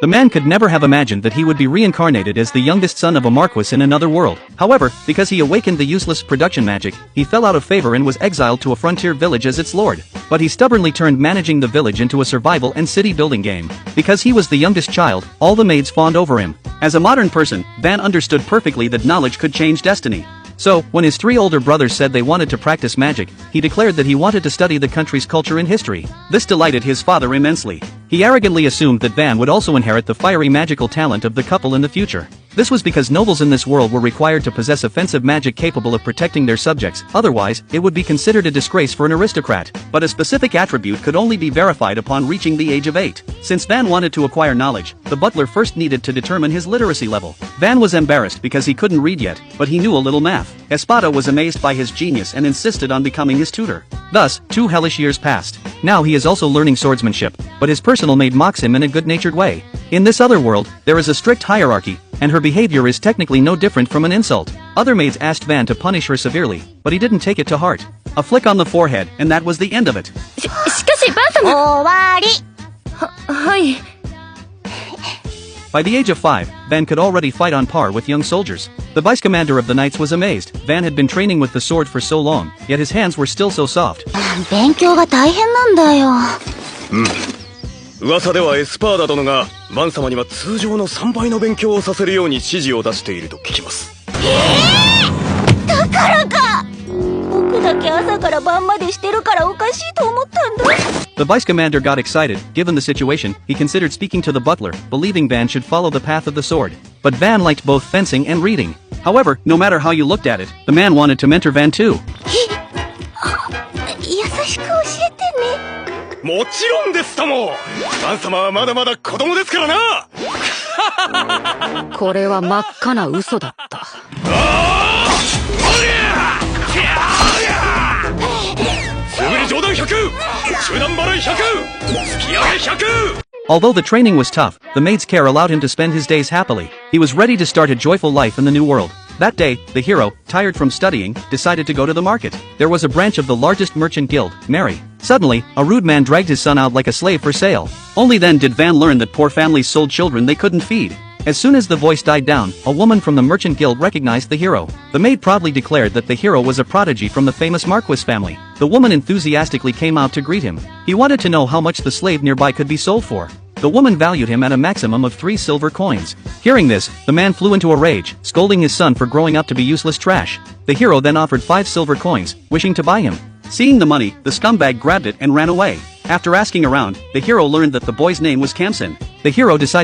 The man could never have imagined that he would be reincarnated as the youngest son of a marquis in another world. However, because he awakened the useless production magic, he fell out of favor and was exiled to a frontier village as its lord. But he stubbornly turned managing the village into a survival and city building game. Because he was the youngest child, all the maids fawned over him. As a modern person, Van understood perfectly that knowledge could change destiny. So, when his three older brothers said they wanted to practice magic, he declared that he wanted to study the country's culture and history. This delighted his father immensely. He arrogantly assumed that Van would also inherit the fiery magical talent of the couple in the future. This was because nobles in this world were required to possess offensive magic capable of protecting their subjects, otherwise, it would be considered a disgrace for an aristocrat. But a specific attribute could only be verified upon reaching the age of 8. Since Van wanted to acquire knowledge, the butler first needed to determine his literacy level. Van was embarrassed because he couldn't read yet, but he knew a little math. Espada was amazed by his genius and insisted on becoming his tutor. Thus, 2 hellish years passed. Now he is also learning swordsmanship, but his personal maid mocks him in a good-natured way. In this other world, there is a strict hierarchy, and her behavior is technically no different from an insult. Other maids asked Van to punish her severely, but he didn't take it to heart. A flick on the forehead, and that was the end of it. しかし、バン様。終わり。はい。By the age of 5, Van could already fight on par with young soldiers. The vice commander of the knights was amazed. Van had been training with the sword for so long, yet his hands were still so soft. 勉強が大変なんだよ。噂ではエスパーダ殿がバン様には通常の3倍の勉強をさせるように指示を出していると聞きます。だからか。僕だけ朝から晩までしてるからおかしいと思ったんだ。The vice commander got excited. Given the situation, he considered speaking to the butler, believing Van should follow the path of the sword. But Van liked both fencing and reading. However, no matter how you looked at it, the man wanted to mentor Van too. 優しく教えてね。もちろんですとも。バン様はまだまだ子供ですからな。これは真っ赤な嘘だった。すぐに上段100、中段払い100、突き上げ100。Although the training was tough, the maid's care allowed him to spend his days happily. He was ready to start a joyful life in the new world. That day, the hero, tired from studying, decided to go to the market. There was a branch of the largest merchant guild, Mary. Suddenly, a rude man dragged his son out like a slave for sale. Only then did Van learn that poor families sold children they couldn't feed. As soon as the voice died down, a woman from the merchant guild recognized the hero. The maid proudly declared that the hero was a prodigy from the famous Marquis family. The woman enthusiastically came out to greet him. He wanted to know how much the slave nearby could be sold for. The woman valued him at a maximum of 3 silver coins. Hearing this, the man flew into a rage, scolding his son for growing up to be useless trash. The hero then offered 5 silver coins, wishing to buy him. Seeing the money, the scumbag grabbed it and ran away. After asking around, the hero learned that the boy's name was Kamsin. The hero decided